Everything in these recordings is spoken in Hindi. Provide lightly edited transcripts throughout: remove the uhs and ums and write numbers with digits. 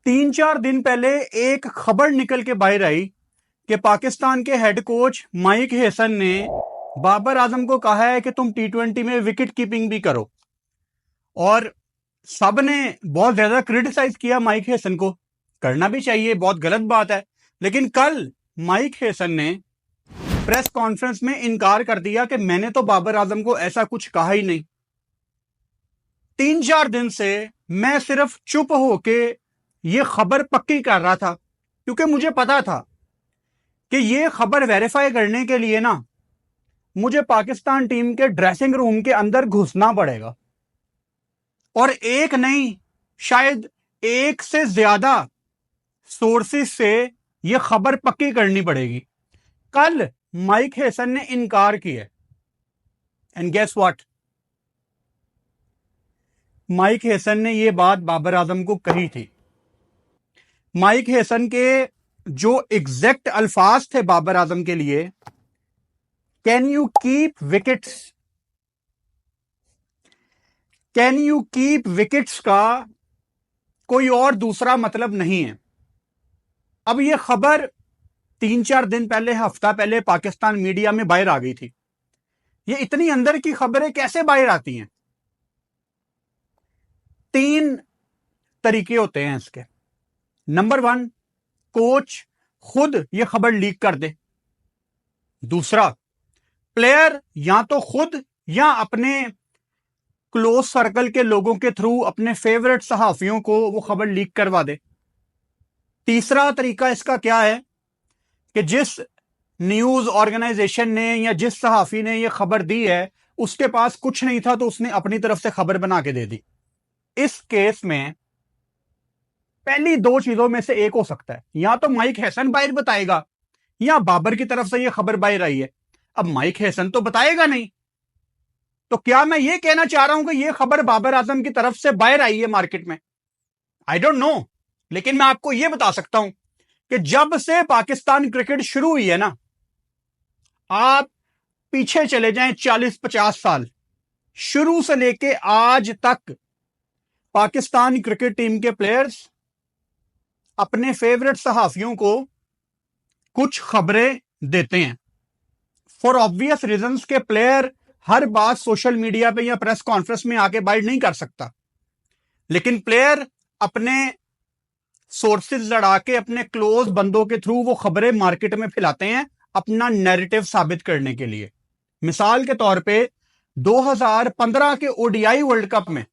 3-4 दिन पहले एक खबर निकल के बाहर आई कि पाकिस्तान के हेड कोच माइक हेसन ने बाबर आजम को कहा है कि तुम T20 में विकेट कीपिंग भी करो, और सब ने बहुत ज्यादा क्रिटिसाइज किया माइक हेसन को। करना भी चाहिए, बहुत गलत बात है। लेकिन कल माइक हेसन ने प्रेस कॉन्फ्रेंस में इनकार कर दिया कि मैंने तो बाबर आजम को ऐसा कुछ कहा ही नहीं। 3-4 दिन से मैं सिर्फ चुप होके ये खबर पक्की कर रहा था, क्योंकि मुझे पता था कि ये खबर वेरीफाई करने के लिए ना मुझे पाकिस्तान टीम के ड्रेसिंग रूम के अंदर घुसना पड़ेगा, और एक नहीं, शायद एक से ज्यादा सोर्सेस से यह खबर पक्की करनी पड़ेगी। कल माइक हेसन ने इनकार किया, and guess what, Mike Hesson ने यह बात बाबर आजम को कही थी। माइक हेसन के जो एग्जैक्ट अल्फाज थे बाबर आजम के लिए, can you keep wickets, can you keep wickets का कोई और दूसरा मतलब नहीं है। अब यह खबर 3-4 दिन पहले, हफ्ता पहले पाकिस्तान मीडिया में बाहर आ गई थी। ये इतनी अंदर की खबरें कैसे बाहर आती हैं? 3 तरीके होते हैं इसके। नंबर 1, कोच खुद यह खबर लीक कर दे। दूसरा, प्लेयर या तो खुद या अपने क्लोज सर्कल के लोगों के थ्रू अपने फेवरेट सहाफियों को वो खबर लीक करवा दे। तीसरा तरीका इसका क्या है कि जिस न्यूज ऑर्गेनाइजेशन ने या जिस सहाफी ने यह खबर दी है उसके पास कुछ नहीं था, तो उसने अपनी तरफ से खबर बना के दे दी। इस केस में पहली 2 चीजों में से एक हो सकता है, या तो माइक हेसन बाहर बताएगा या बाबर की तरफ से यह खबर बाहर आई है। अब माइक हेसन तो बताएगा नहीं, तो क्या मैं ये कहना चाह रहा हूं कि यह खबर बाबर आजम की तरफ से बाहर आई है मार्केट में? I don't know. लेकिन मैं आपको यह बता सकता हूं कि जब से पाकिस्तान क्रिकेट शुरू हुई है ना, आप पीछे चले जाएं 40-50 साल, शुरू से लेके आज तक पाकिस्तान क्रिकेट टीम के प्लेयर्स अपने फेवरेट सहाफियों को कुछ खबरें देते हैं। फॉर ऑब्वियस रीजंस के प्लेयर हर बात सोशल मीडिया पे या प्रेस कॉन्फ्रेंस में आके बाइट नहीं कर सकता, लेकिन प्लेयर अपने सोर्सेज लड़ा के अपने क्लोज बंदों के थ्रू वो खबरें मार्केट में फैलाते हैं अपना नैरेटिव साबित करने के लिए। मिसाल के तौर पे 2015 के ओडीआई वर्ल्ड कप में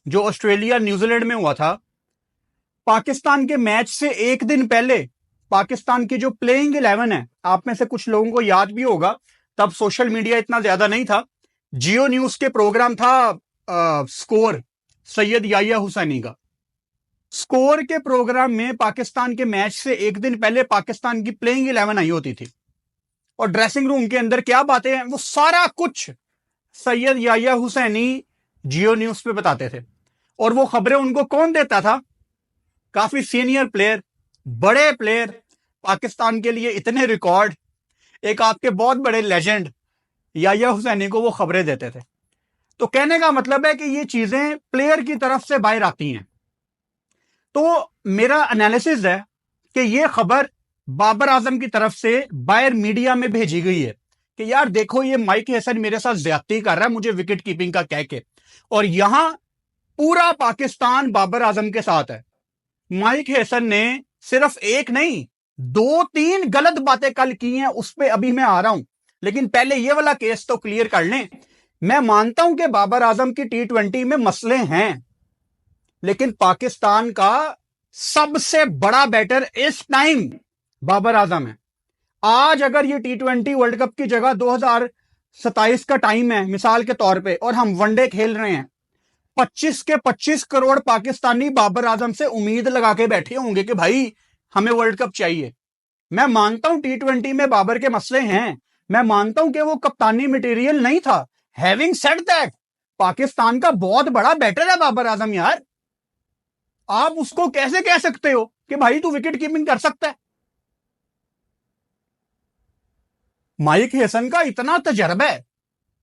जो ऑस्ट्रेलिया न्यूजीलैंड में हुआ था, पाकिस्तान के मैच से एक दिन पहले पाकिस्तान की जो प्लेइंग 11 है, आप में से कुछ लोगों को याद भी होगा, तब सोशल मीडिया इतना ज्यादा नहीं था, जियो न्यूज के प्रोग्राम था स्कोर, सैयद याह्या हुसैनी का। स्कोर के प्रोग्राम में पाकिस्तान के मैच से एक दिन पहले पाकिस्तान की प्लेइंग 11 आई होती थी, और ड्रेसिंग रूम के अंदर क्या बातें हैं वो सारा कुछ सैयद याह्या हुसैनी जियो न्यूज पे बताते थे। और वो खबरें उनको कौन देता था? काफी सीनियर प्लेयर, बड़े प्लेयर, पाकिस्तान के लिए इतने रिकॉर्ड, एक आपके बहुत बड़े लेजेंड याह्या हुसैनी को वो खबरें देते थे। तो कहने का मतलब है कि ये चीजें प्लेयर की तरफ से बाहर आती हैं। तो मेरा एनालिसिस है कि ये खबर बाबर आजम की तरफ से बाहर मीडिया में भेजी गई है कि यार देखो, ये माइक हेसन मेरे साथ ज्यादती कर रहा है मुझे विकेट कीपिंग का कह के, और यहां पूरा पाकिस्तान बाबर आजम के साथ है। माइक हेसन ने सिर्फ एक नहीं 2-3 गलत बातें कल की हैं, उस पर अभी मैं आ रहा हूं, लेकिन पहले ये वाला केस तो क्लियर कर लें। मैं मानता हूं कि बाबर आजम की T20 में मसले हैं, लेकिन पाकिस्तान का सबसे बड़ा बैटर इस टाइम बाबर आजम है। आज अगर ये T20 वर्ल्ड कप की जगह 2027 का टाइम है मिसाल के तौर पे, और हम वनडे खेल रहे हैं, 25 के 25 करोड़ पाकिस्तानी बाबर आजम से उम्मीद लगा के बैठे होंगे कि भाई हमें वर्ल्ड कप चाहिए। मैं मानता हूं T20 में बाबर के मसले हैं, मैं मानता हूं कि वो कप्तानी मटेरियल नहीं था। हैविंग सेड दैट, पाकिस्तान का बहुत बड़ा बैटर है बाबर आजम। यार आप उसको कैसे कह सकते हो कि भाई तू विकेट कीपिंग कर सकता है? माइक हेसन का इतना तजर्बा है,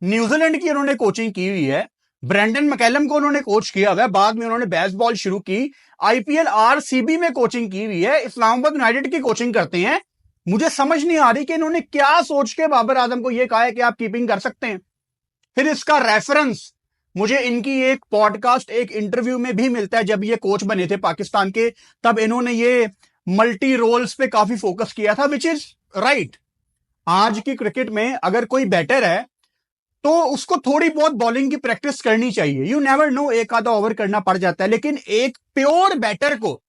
न्यूजीलैंड की उन्होंने कोचिंग की हुई है, ब्रेंडन मैकलम को उन्होंने कोच किया हुआ है, बाद में उन्होंने बेसबॉल शुरू की, आईपीएल आरसीबी में कोचिंग की हुई है, इस्लामाबाद यूनाइटेड की कोचिंग करते हैं। मुझे समझ नहीं आ रही कि इन्होंने क्या सोच के बाबर आजम को यह कहा है कि आप कीपिंग कर सकते हैं। फिर इसका रेफरेंस मुझे इनकी एक पॉडकास्ट, एक इंटरव्यू में भी मिलता है, जब ये कोच बने थे पाकिस्तान के, तब इन्होंने ये मल्टी रोल्स पे काफी फोकस किया था, विच इज राइट। आज की क्रिकेट में अगर कोई बैटर है तो उसको थोड़ी बहुत बॉलिंग की प्रैक्टिस करनी चाहिए। यू नेवर नो, एक आधा ओवर करना पड़ जाता है, लेकिन एक प्योर बैटर को,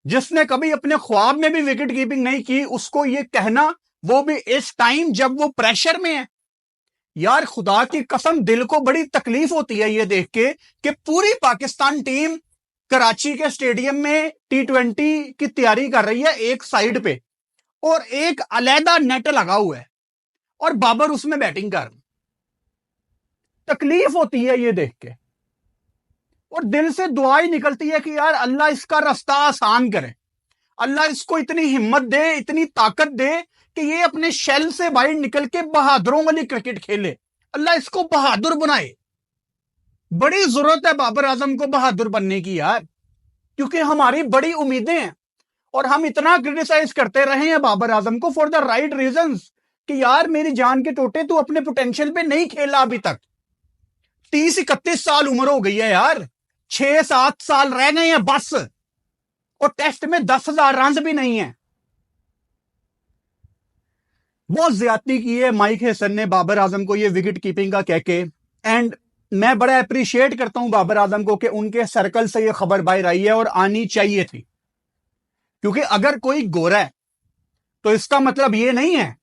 जिसने कभी अपने ख्वाब में भी विकेट कीपिंग नहीं की, उसको ये कहना, वो भी इस टाइम जब वो प्रेशर में है, यार खुदा की कसम दिल को बड़ी तकलीफ होती है ये देख के कि पूरी पाकिस्तान टीम कराची के स्टेडियम में T20 की तैयारी कर रही है एक साइड पे, और एक अलहदा नेट लगा हुआ है और बाबर उसमें बैटिंग कर। तकलीफ होती है ये देख के, और दिल से दुआ ही निकलती है कि यार अल्लाह इसका रास्ता आसान करे, अल्लाह इसको इतनी हिम्मत दे, इतनी ताकत दे कि ये अपने शेल से बाहर निकल के बहादुरों वाली क्रिकेट खेले। अल्लाह इसको बहादुर बनाए। बड़ी जरूरत है बाबर आजम को बहादुर बनने की यार, क्योंकि हमारी बड़ी उम्मीदें हैं, और हम इतना क्रिटिसाइज करते रहे हैं बाबर आजम को फॉर द राइट रीजंस कि यार मेरी जान के टोटे, तू अपने पोटेंशियल पे नहीं खेला अभी तक। 30-31 साल उम्र हो गई है यार, 6-7 साल रह गए हैं बस, और टेस्ट में 10,000 रन भी नहीं है। बहुत ज्यादती की है माइक हैसन ने बाबर आजम को ये विकेट कीपिंग का कह के, एंड मैं बड़ा अप्रिशिएट करता हूं बाबर आजम को कि उनके सर्कल से ये खबर बाहर आई है, और आनी चाहिए थी, क्योंकि अगर कोई गोरा है तो इसका मतलब ये नहीं है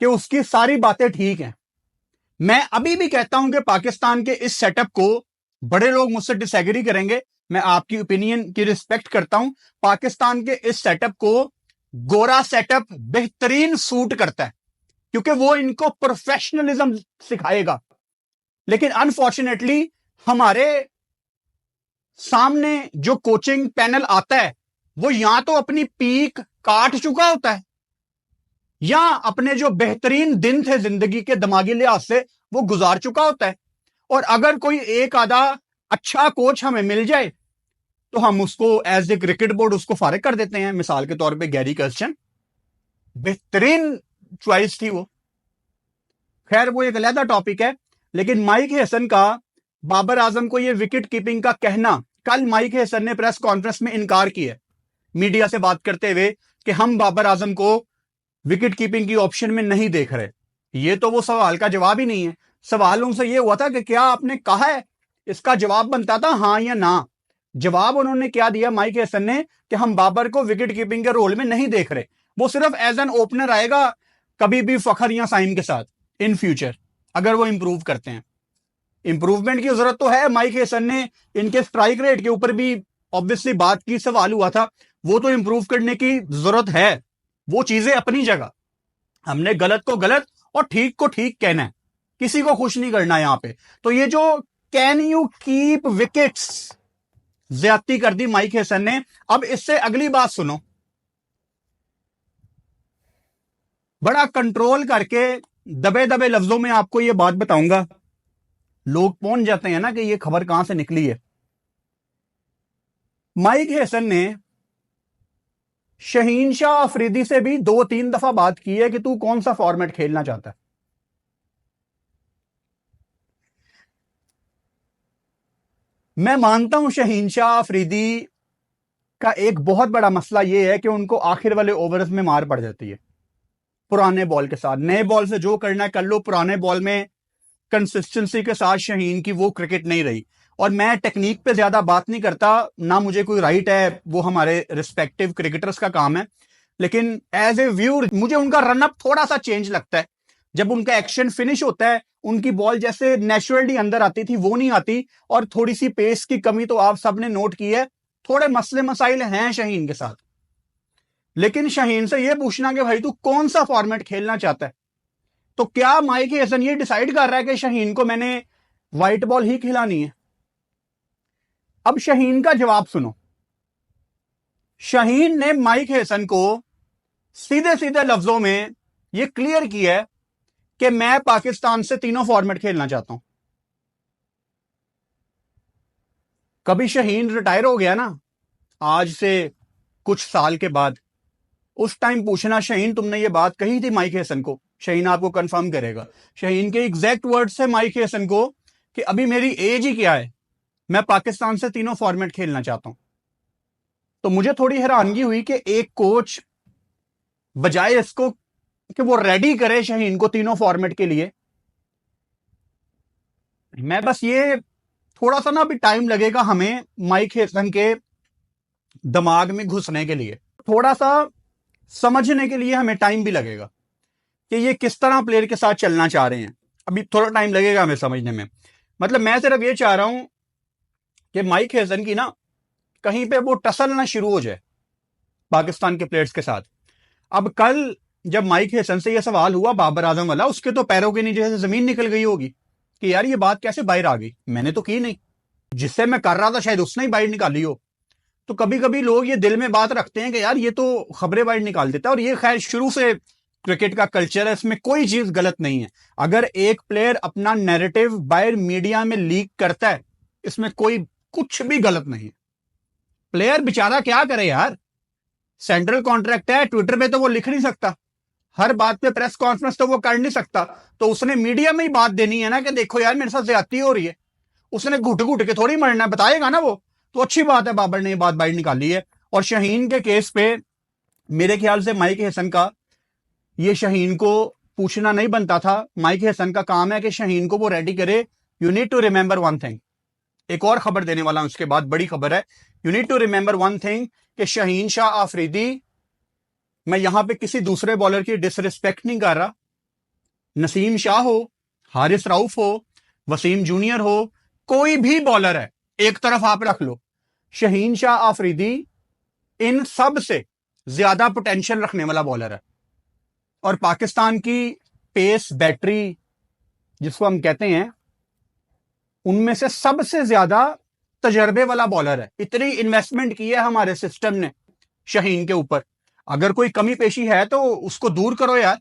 कि उसकी सारी बातें ठीक हैं। मैं अभी भी कहता हूं कि पाकिस्तान के इस सेटअप को, बड़े लोग मुझसे डिसएग्री करेंगे, मैं आपकी ओपिनियन की रिस्पेक्ट करता हूं, पाकिस्तान के इस सेटअप को गोरा सेटअप बेहतरीन सूट करता है, क्योंकि वो इनको प्रोफेशनलिज्म सिखाएगा। लेकिन अनफॉर्चुनेटली हमारे सामने जो कोचिंग पैनल आता है, वो या तो अपनी पीक काट चुका होता है, या अपने जो बेहतरीन दिन थे जिंदगी के दिमागी लिहाज से वो गुजार चुका होता है। और अगर कोई एक आधा अच्छा कोच हमें मिल जाए तो हम उसको एज ए क्रिकेट बोर्ड उसको फारिग कर देते हैं। मिसाल के तौर पे गैरी कर्स्टन, बेहतरीन चॉइस थी वो, खैर वो एक अलग टॉपिक है। लेकिन माइक हैसन का बाबर आजम को ये विकेट कीपिंग का कहना, कल माइक हैसन ने प्रेस कॉन्फ्रेंस में इनकार किया मीडिया से बात करते हुए कि हम बाबर आजम को विकेट कीपिंग की ऑप्शन में नहीं देख रहे। ये तो वो सवाल का जवाब ही नहीं है। सवालों से ये हुआ था कि क्या आपने कहा है, इसका जवाब बनता था हाँ या ना। जवाब उन्होंने क्या दिया माइक हैसन ने कि हम बाबर को विकेट कीपिंग के रोल में नहीं देख रहे, वो सिर्फ एज एन ओपनर आएगा कभी भी फखर या साइम के साथ इन फ्यूचर, अगर वो इंप्रूव करते हैं। इंप्रूवमेंट की जरूरत तो है। माइक हैसन ने इनके स्ट्राइक रेट के ऊपर भी ऑब्वियसली बात की, सवाल हुआ था, वो तो इंप्रूव करने की जरूरत है। वो चीजें अपनी जगह, हमने गलत को गलत और ठीक को ठीक कहना है, किसी को खुश नहीं करना यहां पे। तो ये जो कैन यू कीप विकेट्स, ज्यादती कर दी माइक हैसन ने। अब इससे अगली बात सुनो, बड़ा कंट्रोल करके दबे दबे लफ्जों में आपको यह बात बताऊंगा, लोग पहुंच जाते हैं ना कि यह खबर कहां से निकली है। माइक हैसन ने शहीन शाह अफरीदी से भी 2-3 दफा बात की है कि तू कौन सा फॉर्मेट खेलना चाहता है। मैं मानता हूं शहीन शाह अफरीदी का एक बहुत बड़ा मसला यह है कि उनको आखिर वाले ओवर्स में मार पड़ जाती है पुराने बॉल के साथ। नए बॉल से जो करना है कर लो, पुराने बॉल में कंसिस्टेंसी के साथ शहीन की वो क्रिकेट नहीं रही। और मैं टेक्निक पे ज्यादा बात नहीं करता, ना मुझे कोई राइट है, वो हमारे रिस्पेक्टिव क्रिकेटर्स का काम है। लेकिन एज ए व्यूअर मुझे उनका रनअप थोड़ा सा चेंज लगता है। जब उनका एक्शन फिनिश होता है, उनकी बॉल जैसे नेचुरली अंदर आती थी वो नहीं आती, और थोड़ी सी पेस की कमी तो आप सबने नोट की है। थोड़े मसले मसाइल हैं शहीन के साथ। लेकिन शहीन से यह पूछना कि भाई तू कौन सा फॉर्मेट खेलना चाहता है, तो क्या माइक हैसन ये डिसाइड कर रहा है कि शहीन को मैंने व्हाइट बॉल ही खिलानी है। अब शहीन का जवाब सुनो। शहीन ने माइक हैसन को सीधे सीधे लफ्जों में यह क्लियर किया है कि मैं पाकिस्तान से तीनों फॉर्मेट खेलना चाहता हूं। कभी शहीन रिटायर हो गया ना, आज से कुछ साल के बाद, उस टाइम पूछना शहीन तुमने ये बात कही थी माइक हेसन को, शहीन आपको कंफर्म करेगा। शहीन के एग्जैक्ट वर्ड्स है माइक हेसन को कि अभी मेरी एज ही क्या है, मैं पाकिस्तान से तीनों फॉर्मेट खेलना चाहता हूं। तो मुझे थोड़ी हैरानगी हुई कि एक कोच बजाय इसको कि वो रेडी करे शहीन को तीनों फॉर्मेट के लिए, मैं बस ये थोड़ा सा ना अभी टाइम लगेगा हमें माइक हेसन के दिमाग में घुसने के लिए, थोड़ा सा समझने के लिए हमें टाइम भी लगेगा कि ये किस तरह प्लेयर के साथ चलना चाह रहे हैं। अभी थोड़ा टाइम लगेगा हमें समझने में। मतलब मैं सिर्फ ये चाह रहा हूं कि माइक हेसन की ना कहीं पे वो टसल ना शुरू हो जाए पाकिस्तान के प्लेयर्स के साथ। अब कल जब माइक हेसन से ये सवाल हुआ बाबर आजम वाला, उसके तो पैरों के नीचे से जमीन निकल गई होगी कि यार ये बात कैसे बाहर आ गई, मैंने तो की नहीं, जिससे मैं कर रहा था शायद उसने ही बाहर निकाली हो। तो कभी कभी लोग ये दिल में बात रखते हैं कि यार ये तो खबरें बाहर निकाल देता है, और ये खैर शुरू से क्रिकेट का कल्चर है, इसमें कोई चीज गलत नहीं है। अगर एक प्लेयर अपना नैरेटिव बाहर मीडिया में लीक करता है, इसमें कोई कुछ भी गलत नहीं है। प्लेयर बेचारा क्या करे यार, सेंट्रल कॉन्ट्रैक्ट है, ट्विटर पे तो वो लिख नहीं सकता, हर बात पे प्रेस कॉन्फ्रेंस तो वो कर नहीं सकता, तो उसने मीडिया में ही बात देनी है ना कि देखो यार मेरे साथ ज्यादती हो रही है। उसने घुट घुट के थोड़ी मरना, बताएगा ना वो। तो अच्छी बात है बाबर ने ये बात बाहर निकाली है। और शहीन के केस पे मेरे ख्याल से माइक हेसन का ये शहीन को पूछना नहीं बनता था। माइक हेसन का काम है कि शहीन को वो रेडी करे। You need to remember one thing, एक और खबर देने वाला हूं उसके बाद, बड़ी खबर है। You need to remember one thing कि शहीन शाह आफरीदी, मैं यहां पे किसी दूसरे बॉलर की डिसरिस्पेक्ट नहीं कर रहा, नसीम शाह हो, हारिस राउफ हो, वसीम जूनियर हो, कोई भी बॉलर है एक तरफ आप रख लो, शहीन शाह आफरीदी इन सब से ज्यादा पोटेंशियल रखने वाला बॉलर है। और पाकिस्तान की पेस बैटरी जिसको हम कहते हैं, उनमें से सबसे ज्यादा तजर्बे वाला बॉलर है। इतनी इन्वेस्टमेंट की है हमारे सिस्टम ने शहीन के ऊपर, अगर कोई कमी पेशी है तो उसको दूर करो यार।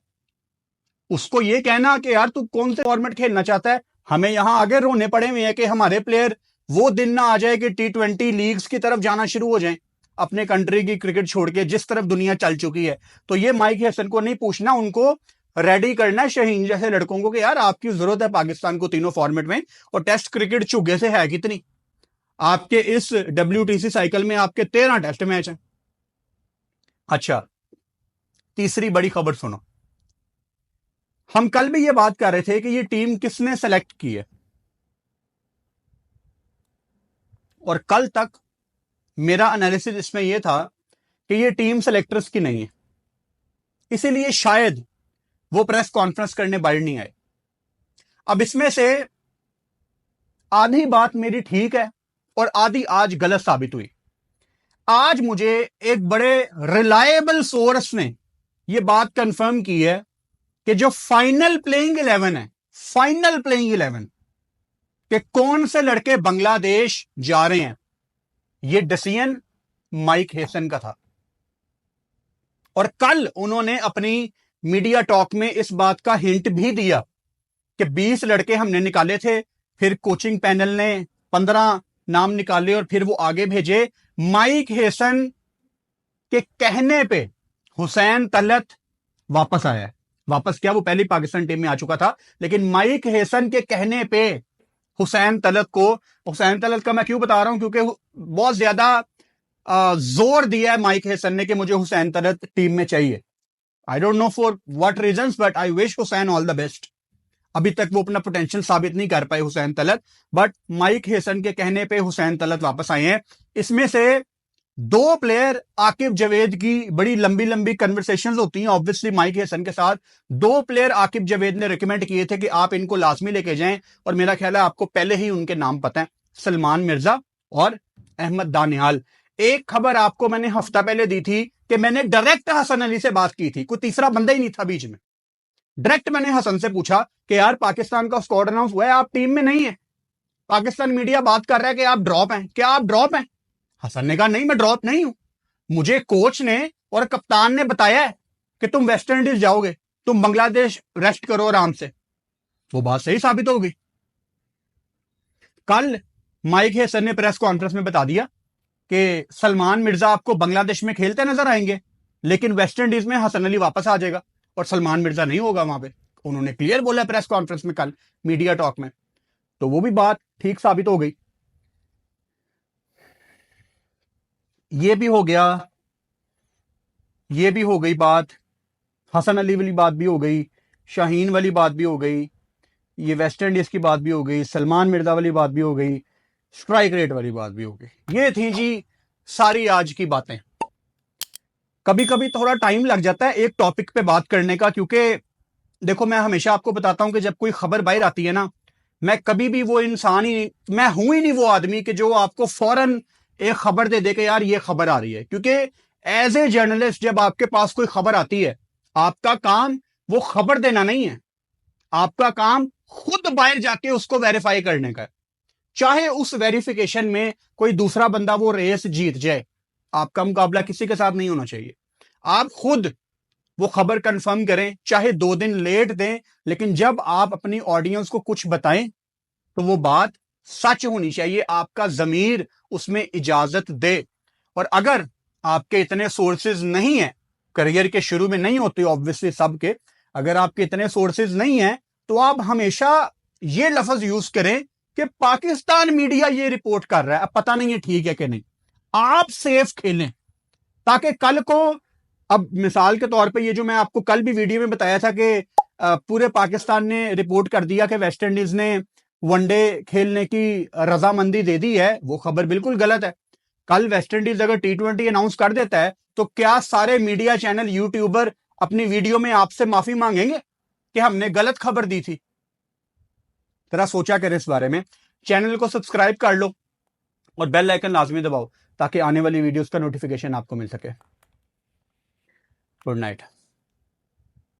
उसको ये कहना कि यार तू कौन से फॉर्मेट खेलना चाहता है, हमें यहां आगे रोने पड़े हुए हैं कि हमारे प्लेयर वो दिन ना आ जाए कि T20 लीग्स की तरफ जाना शुरू हो जाएं, अपने कंट्री की क्रिकेट छोड़ के, जिस तरफ दुनिया चल चुकी है। तो ये माइक हेसन को नहीं पूछना, उनको रेडी करना है शहीन जैसे लड़कों को कि यार आपकी जरूरत है पाकिस्तान को तीनों फॉर्मेट में। और टेस्ट क्रिकेट चुगे से है कितनी, आपके इस WTC साइकिल में आपके 13 टेस्ट मैच हैं। अच्छा, तीसरी बड़ी खबर सुनो। हम कल भी ये बात कर रहे थे कि ये टीम किसने सेलेक्ट की है, और कल तक मेरा एनालिसिस इसमें यह था कि ये टीम सेलेक्टर्स की नहीं है, इसीलिए शायद वो प्रेस कॉन्फ्रेंस करने बाहर नहीं आए। अब इसमें से आधी बात मेरी ठीक है और आधी आज गलत साबित हुई। आज मुझे एक बड़े रिलायबल सोर्स ने यह बात कंफर्म की है कि जो फाइनल प्लेइंग 11 है, फाइनल प्लेइंग 11 कि कौन से लड़के बांग्लादेश जा रहे हैं, यह डिसीजन माइक हेसन का था। और कल उन्होंने अपनी मीडिया टॉक में इस बात का हिंट भी दिया कि 20 लड़के हमने निकाले थे, फिर कोचिंग पैनल ने 15 नाम निकाले और फिर वो आगे भेजे। माइक हेसन के कहने पे हुसैन तलत वापस आया है। वापस क्या, वो पहली पाकिस्तान टीम में आ चुका था, लेकिन माइक हेसन के कहने पे हुसैन तलत को, हुसैन तलत का मैं क्यों बता रहा हूं, क्योंकि बहुत ज्यादा जोर दिया है माइक हेसन ने कि मुझे हुसैन तलत टीम में चाहिए। I don't know for what reasons, but I wish Hussain all the best. अभी तक वो अपना पोटेंशियल साबित नहीं कर पाए Hussain Talat, but Mike Hesson के कहने पे हुसैन तलत वापस आए हैं। इसमें से 2 प्लेयर, आकिब जावेद की बड़ी लंबी लंबी कन्वर्सेशंस होती हैं ऑब्वियसली माइक हेसन के साथ। 2 प्लेयर आकिब जावेद ने रिकमेंड किए थे कि आप इनको लाजमी लेके जाएं, और मेरा ख्याल है आपको पहले ही उनके नाम पता है, सलमान मिर्जा और अहमद दानियाल। एक खबर आपको मैंने हफ्ता पहले दी थी कि मैंने डायरेक्ट हसन अली से बात की थी, कोई तीसरा बंदा ही नहीं था बीच में। डायरेक्ट मैंने हसन से पूछा कि यार पाकिस्तान का स्क्वाड अनाउंस हुआ है, आप टीम में नहीं है, पाकिस्तान मीडिया बात कर रहा है कि आप ड्रॉप हैं, क्या आप ड्रॉप हैं? हसन ने कहा नहीं, मैं ड्रॉप नहीं हूं, मुझे कोच ने और कप्तान ने बताया है कि तुम वेस्ट इंडीज जाओगे, तुम बांग्लादेश रेस्ट करो आराम से। वो बात सही साबित हो गई। कल माइक हेसन ने प्रेस कॉन्फ्रेंस में बता दिया कि सलमान मिर्जा आपको बांग्लादेश में खेलते नजर आएंगे, लेकिन वेस्ट इंडीज में हसन अली वापस आ जाएगा और सलमान मिर्जा नहीं होगा वहां पे। उन्होंने क्लियर बोला प्रेस कॉन्फ्रेंस में कल मीडिया टॉक में, तो वो भी बात ठीक साबित हो गई। ये भी हो गया, ये भी हो गई बात, हसन अली वाली बात भी हो गई, शाहीन वाली बात भी हो गई, ये वेस्ट इंडीज की बात भी हो गई, सलमान मिर्जा वाली बात भी हो गई, स्ट्राइक रेट वाली बात भी हो गई। ये थी जी सारी आज की बातें। कभी कभी थोड़ा टाइम लग जाता है एक टॉपिक पे बात करने का, क्योंकि देखो मैं हमेशा आपको बताता हूं कि जब कोई खबर बाहर आती है ना, मैं कभी भी वो इंसान ही, मैं हूं ही नहीं वो आदमी कि जो आपको फौरन एक खबर दे दे के यार ये खबर आ रही है। क्योंकि एज ए जर्नलिस्ट जब आपके पास कोई खबर आती है, आपका काम वो खबर देना नहीं है, आपका काम खुद बाहर जाके उसको वेरीफाई करने का है। चाहे उस वेरिफिकेशन में कोई दूसरा बंदा वो रेस जीत जाए, आपका मुकाबला किसी के साथ नहीं होना चाहिए। आप खुद वो खबर कंफर्म करें, चाहे 2 दिन लेट दें, लेकिन जब आप अपनी ऑडियंस को कुछ बताएं तो वो बात सच होनी चाहिए, आपका जमीर उसमें इजाजत दे। और अगर आपके इतने सोर्सेज नहीं है, करियर के शुरू में नहीं होते ऑब्वियसली सबके, अगर आपके इतने सोर्सेज नहीं है तो आप हमेशा ये लफ्ज यूज करें कि पाकिस्तान मीडिया ये रिपोर्ट कर रहा है, अब पता नहीं है ठीक है कि नहीं। आप सेफ खेलें ताकि कल को, अब मिसाल के तौर पे ये जो मैं आपको कल भी वीडियो में बताया था कि पूरे पाकिस्तान ने रिपोर्ट कर दिया कि वेस्ट इंडीज ने वनडे खेलने की रजामंदी दे दी है, वो खबर बिल्कुल गलत है। कल वेस्ट इंडीज अगर T20 अनाउंस कर देता है तो क्या सारे मीडिया चैनल यूट्यूबर अपनी वीडियो में आपसे माफी मांगेंगे कि हमने गलत खबर दी थी? जरा सोचा करें इस बारे में। चैनल को सब्सक्राइब कर लो और बेल आइकन लाजमी दबाओ ताकि आने वाली वीडियोस का नोटिफिकेशन आपको मिल सके। Good night.